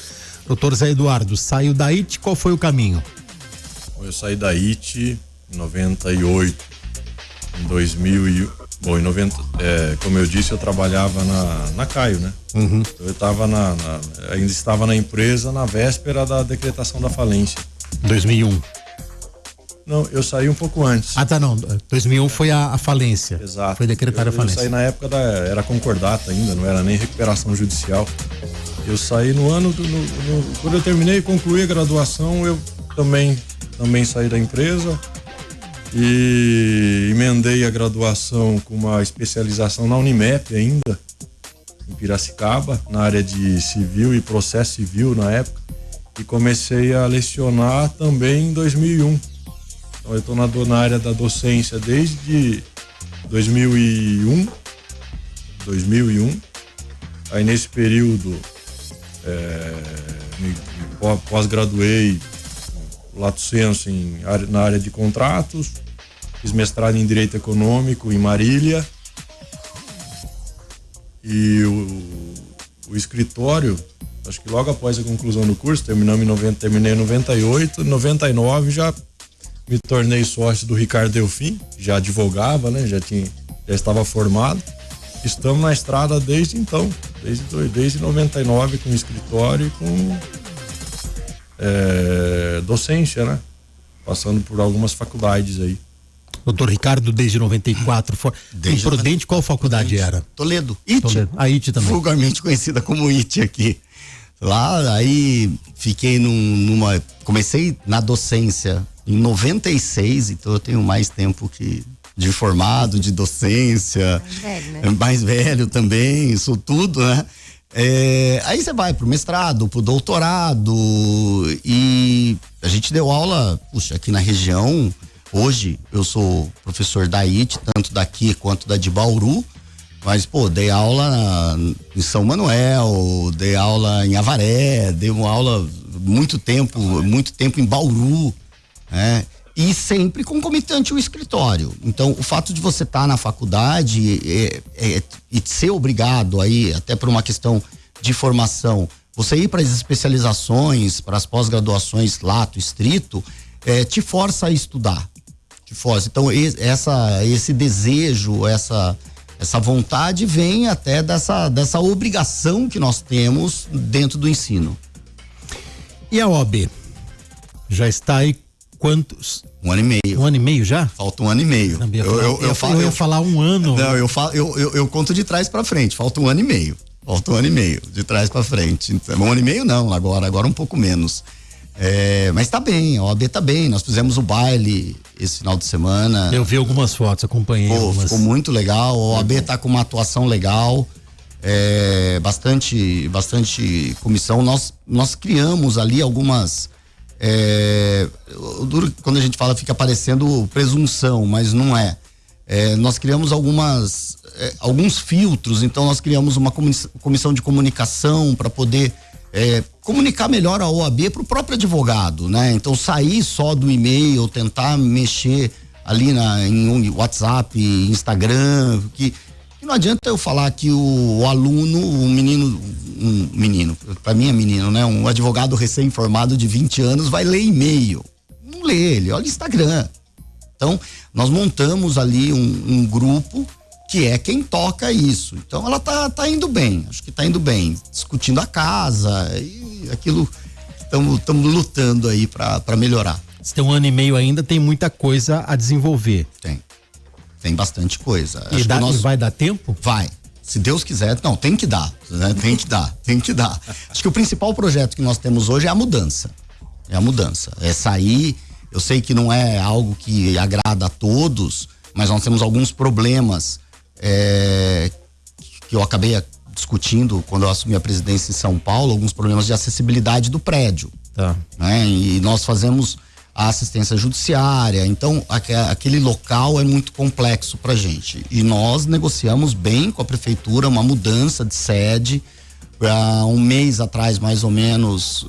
Doutor Zé Eduardo, saiu da IT, qual foi o caminho? Eu saí da IT em 98, em 2000 em 90, como eu disse, eu trabalhava na Caio, né? Então eu estava ainda estava na empresa na véspera da decretação da falência. 2001. Não, eu saí um pouco antes. Ah, tá, não. 2001 foi a falência. Exato. Foi decretada a falência. Eu saí na época era concordata ainda, não era nem recuperação judicial. Eu saí no ano, quando eu terminei e concluí a graduação, eu também também saí da empresa e emendei a graduação com uma especialização na Unimep ainda, em Piracicaba, na área de civil e processo civil na época, e comecei a lecionar também em 2001. Então eu estou na área da docência desde 2001. Aí nesse período pós-graduei lato sensu na área de contratos, fiz mestrado em Direito Econômico em Marília, e o escritório, acho que logo após a conclusão do curso, terminei em 98, em 99 já me tornei sócio do Ricardo Delfim, já advogava, né? Já estava formado. Estamos na estrada desde então, desde 99 com escritório e com docência, né? Passando por algumas faculdades aí. Doutor Ricardo, desde 94, em Prudente, qual faculdade era? Toledo. IT. A IT também. Vulgarmente conhecida como IT aqui. Lá, aí fiquei comecei na docência em 96, então eu tenho mais tempo de formado, de docência. Mais velho, né? Mais velho também, isso tudo, né? Aí você vai pro mestrado, pro doutorado, e a gente deu aula, aqui na região. Hoje eu sou professor da IT, tanto daqui quanto da de Bauru, mas dei aula em São Manuel, dei aula em Avaré, dei uma aula muito tempo em Bauru, né? E sempre concomitante o escritório. Então, o fato de você estar na faculdade e ser obrigado aí, até por uma questão de formação, você ir para as especializações, para as pós-graduações lato, estrito, te força a estudar. Te força. Então, esse desejo, essa vontade vem até dessa obrigação que nós temos dentro do ensino. E a OAB? Já está aí quantos? 1 ano e meio. 1 ano e meio já? Falta 1 ano e meio. Eu ia falar 1 ano. Não, eu conto de trás pra frente. Falta 1 ano e meio. Falta 1 ano e meio, de trás pra frente. Então, 1 ano e meio não, agora um pouco menos. Mas tá bem, a OAB tá bem. Nós fizemos o baile esse final de semana. Eu vi algumas fotos, acompanhei. Ficou muito legal. A OAB tá com uma atuação legal. Bastante comissão. Nós criamos ali algumas. Quando a gente fala, fica parecendo presunção, mas não é. Nós criamos alguns filtros. Então nós criamos uma comissão de comunicação para poder comunicar melhor a OAB para o próprio advogado, né? Então sair só do e-mail, tentar mexer ali em WhatsApp, Instagram, que não adianta eu falar que o aluno, um menino, para mim é menino, né? Um advogado recém-formado de 20 anos vai ler e-mail. Não lê, ele olha Instagram. Então, nós montamos ali um grupo que é quem toca isso. Então, ela tá indo bem, acho que tá indo bem, discutindo a casa e aquilo, estamos lutando aí para melhorar. Se tem 1 ano e meio ainda, tem muita coisa a desenvolver. Tem bastante coisa. E vai dar tempo? Vai. Se Deus quiser, não, tem que dar, né? Tem que dar. Acho que o principal projeto que nós temos hoje é a mudança. É sair, eu sei que não é algo que agrada a todos, mas nós temos alguns problemas que eu acabei discutindo quando eu assumi a presidência em São Paulo, alguns problemas de acessibilidade do prédio. Tá. Né? E nós fazemos a assistência judiciária, então aquele local é muito complexo pra gente, e nós negociamos bem com a prefeitura uma mudança de sede. Há 1 mês atrás, mais ou menos,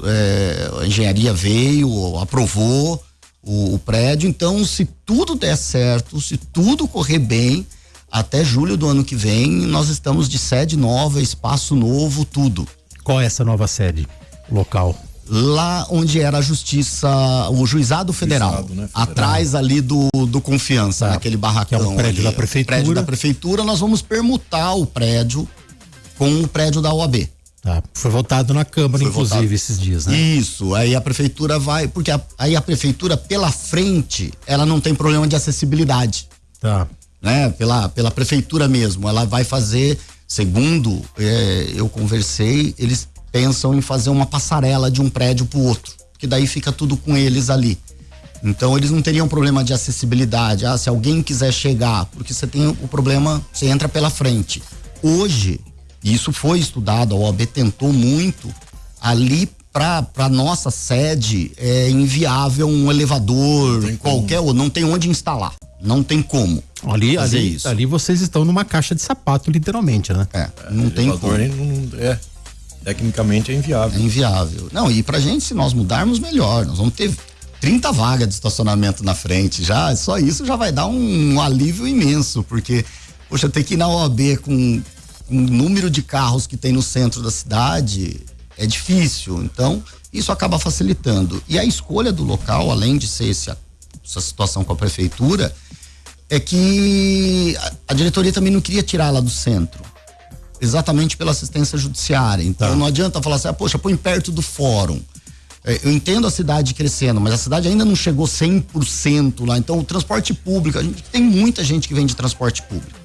a engenharia veio, aprovou o prédio. Então, se tudo der certo, se tudo correr bem, até julho do ano que vem nós estamos de sede nova, espaço novo, tudo. Qual é essa nova sede? Local? Lá onde era a justiça, o juizado federal, né? Atrás ali do Confiança, naquele barracão. Que é o prédio da prefeitura. Prédio da prefeitura, nós vamos permutar o prédio com o prédio da OAB. Tá, foi votado na Câmara, inclusive, esses dias, né? Isso, aí a prefeitura porque aí a prefeitura pela frente, ela não tem problema de acessibilidade. Tá. Né? Pela prefeitura mesmo, ela vai fazer, segundo eu conversei, eles pensam em fazer uma passarela de um prédio pro outro, porque daí fica tudo com eles ali. Então eles não teriam problema de acessibilidade. Se alguém quiser chegar, porque você tem o problema, você entra pela frente. Hoje, isso foi estudado, a OAB tentou muito, ali para nossa sede é inviável um elevador, não tem onde instalar, não tem como fazer isso. Ali vocês estão numa caixa de sapato, literalmente, né? Não tem como. Tecnicamente é inviável. É inviável. Não, e pra gente, se nós mudarmos, melhor. Nós vamos ter 30 vagas de estacionamento na frente, só isso já vai dar um alívio imenso, porque, poxa, ter que ir na OAB com o número de carros que tem no centro da cidade é difícil, então isso acaba facilitando. E a escolha do local, além de ser essa situação com a prefeitura, é que a diretoria também não queria tirá-la do centro, exatamente pela assistência judiciária. Então não adianta falar assim, poxa, põe perto do fórum. Eu entendo a cidade crescendo, mas a cidade ainda não chegou 100% lá. Então o transporte público, a gente tem muita gente que vem de transporte público.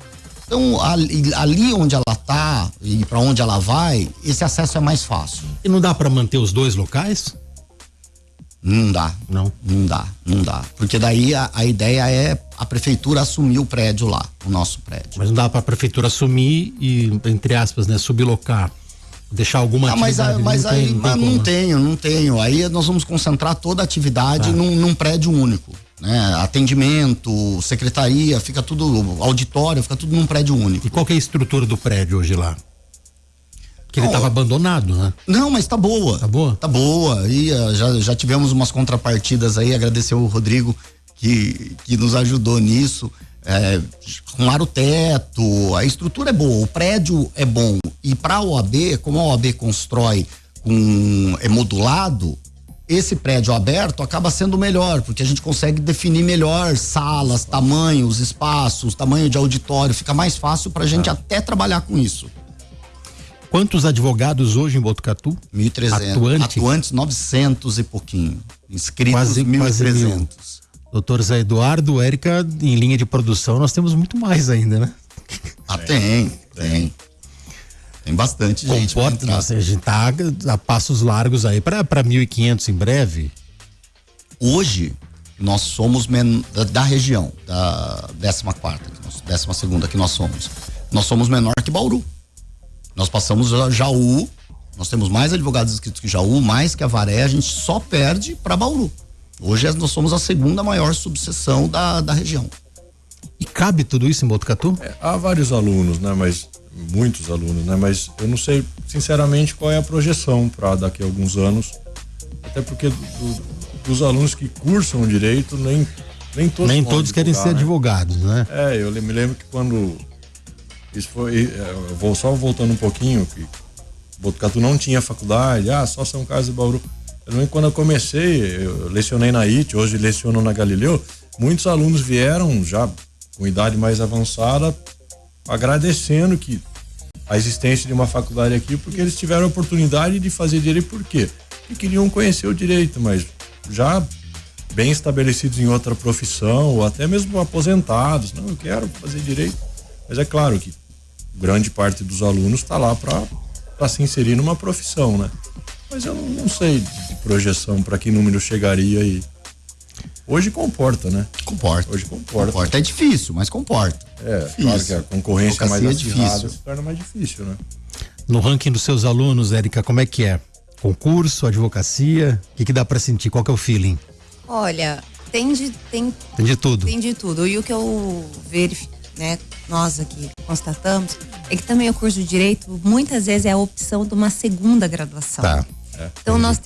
Então, ali onde ela tá e para onde ela vai, esse acesso é mais fácil. E não dá para manter os dois locais? Não dá. Não dá. Porque daí a ideia é a prefeitura assumir o prédio lá, o nosso prédio. Mas não dá para a prefeitura assumir e, entre aspas, né, sublocar, deixar alguma atividade. Não tenho. Aí nós vamos concentrar toda a atividade num prédio único. Né? Atendimento, secretaria, fica tudo, auditório, fica tudo num prédio único. E qual que é a estrutura do prédio hoje lá? Porque ele estava abandonado, né? Não, mas tá boa. Tá boa? Tá boa. E já tivemos umas contrapartidas aí, agradecer o Rodrigo que nos ajudou nisso. Arrumaram o teto, a estrutura é boa, o prédio é bom. E pra OAB, como a OAB constrói é modulado, esse prédio aberto acaba sendo melhor, porque a gente consegue definir melhor salas, tamanhos, espaços, tamanho de auditório, fica mais fácil pra gente até trabalhar com isso. Quantos advogados hoje em Botucatu? 1.300. Atuantes 900 e pouquinho. Inscritos quase 1.300. Doutor Zé Eduardo, Érica, em linha de produção, nós temos muito mais ainda, né? Tem bastante gente. Nossa, a gente tá a passos largos aí para 1.500 em breve. Hoje, nós somos da região, da 14ª, 12ª que nós somos. Nós somos menor que Bauru. Nós passamos Jaú, nós temos mais advogados inscritos que Jaú, mais que Avaré, a gente só perde para Bauru. Hoje nós somos a segunda maior subseção da região. E cabe tudo isso em Botucatu? Há vários alunos, né? Muitos alunos, né? Mas eu não sei, sinceramente, qual é a projeção para daqui a alguns anos. Até porque dos alunos que cursam direito, nem todos querem ser advogados, né? Eu me lembro que quando isso foi, vou só voltando um pouquinho, que Botucatu não tinha faculdade, só São Carlos e Bauru. Eu lembro que quando eu comecei, eu lecionei na IT, hoje leciono na Galileu, muitos alunos vieram já com idade mais avançada, agradecendo que a existência de uma faculdade aqui, porque eles tiveram a oportunidade de fazer direito. Por quê? Porque queriam conhecer o direito, mas já bem estabelecidos em outra profissão, ou até mesmo aposentados. Não, eu quero fazer direito. Mas é claro que grande parte dos alunos está lá para se inserir numa profissão, né? Mas eu não sei de projeção para que número chegaria aí. Hoje comporta, né? Hoje comporta. É difícil, mas comporta. Claro que a concorrência mais acirrada se torna mais difícil, né? No ranking dos seus alunos, Érica, como é que é? Concurso, advocacia, o que dá para sentir? Qual que é o feeling? Olha, tem de tudo. Tem de tudo. E o que eu verifico, né, nós aqui constatamos, é que também o curso de Direito, muitas vezes, é a opção de uma segunda graduação. Tá. Então nós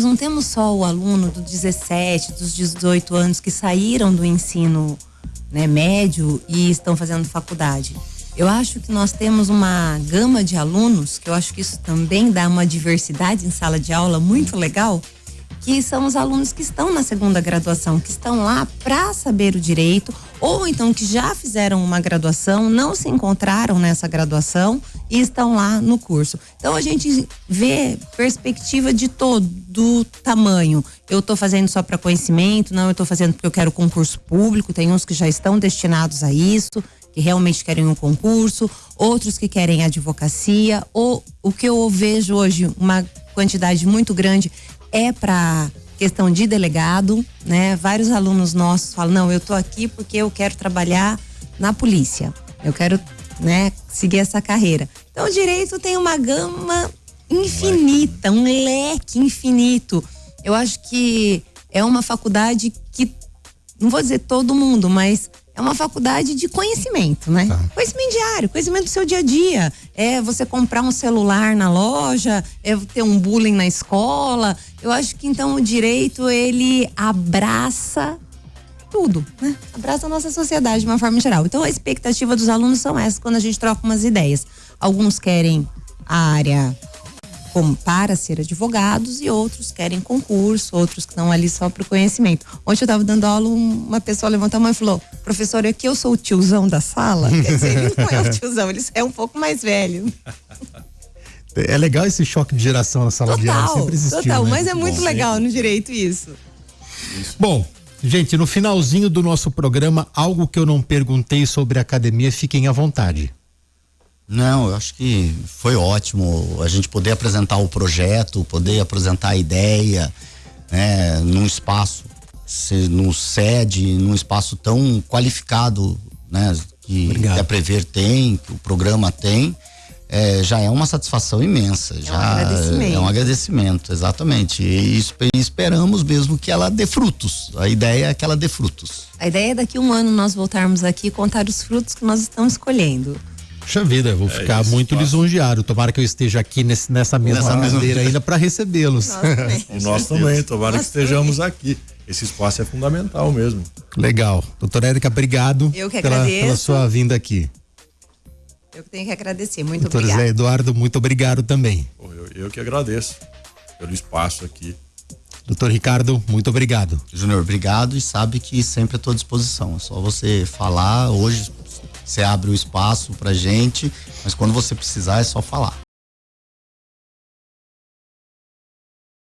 não temos só o aluno dos 17, dos 18 anos que saíram do ensino, né, médio e estão fazendo faculdade. Eu acho que nós temos uma gama de alunos, que eu acho que isso também dá uma diversidade em sala de aula muito legal, que são os alunos que estão na segunda graduação, que estão lá para saber o direito, ou então que já fizeram uma graduação, não se encontraram nessa graduação e estão lá no curso. Então a gente vê perspectiva de todo tamanho. Eu estou fazendo só para conhecimento, não, eu estou fazendo porque eu quero concurso público, tem uns que já estão destinados a isso, que realmente querem um concurso, outros que querem advocacia, ou o que eu vejo hoje, uma quantidade muito grande, é para questão de delegado, né? Vários alunos nossos falam, não, eu tô aqui porque eu quero trabalhar na polícia. Eu quero, né, seguir essa carreira. Então o direito tem uma gama infinita, um leque infinito. Eu acho que é uma faculdade que, não vou dizer todo mundo, mas é uma faculdade de conhecimento, né? Conhecimento diário, conhecimento do seu dia a dia. É você comprar um celular na loja, é ter um bullying na escola. Eu acho que então o direito, ele abraça tudo, né? Abraça a nossa sociedade de uma forma geral. Então a expectativa dos alunos são essas quando a gente troca umas ideias. Alguns querem a área como para ser advogados e outros querem concurso, outros que estão ali só para o conhecimento. Ontem eu estava dando aula, uma pessoa levantou a mão e falou, professor, aqui eu sou o tiozão da sala. Quer dizer, ele não é o tiozão, ele é um pouco mais velho. É legal esse choque de geração na sala de aula, sempre existiu, total, né? mas é muito legal no direito isso. Bom, gente, no finalzinho do nosso programa, algo que eu não perguntei sobre a academia, fiquem à vontade. Não, eu acho que foi ótimo a gente poder apresentar o projeto, poder apresentar a ideia, né, num espaço, num sede, num espaço tão qualificado, né, que a Prever tem, que o programa tem, já é uma satisfação imensa. É um agradecimento, exatamente. E esperamos mesmo que ela dê frutos. A ideia é que ela dê frutos. A ideia é daqui a um ano nós voltarmos aqui e contar os frutos que nós estamos escolhendo. Puxa vida, eu vou ficar muito lisonjeado. Tomara que eu esteja aqui nessa mesma cadeira ainda para recebê-los. Nós também, tomara que estejamos aqui. Esse espaço é fundamental mesmo. Legal. Doutora Érica, obrigado. Eu que agradeço. Pela sua vinda aqui. Eu que tenho que agradecer, muito Doutor obrigado. Zé Eduardo, muito obrigado também. Eu que agradeço pelo espaço aqui. Doutor Ricardo, muito obrigado. Júnior, obrigado, e sabe que sempre à tua disposição. É só você falar. Hoje você abre o espaço pra gente, mas quando você precisar é só falar.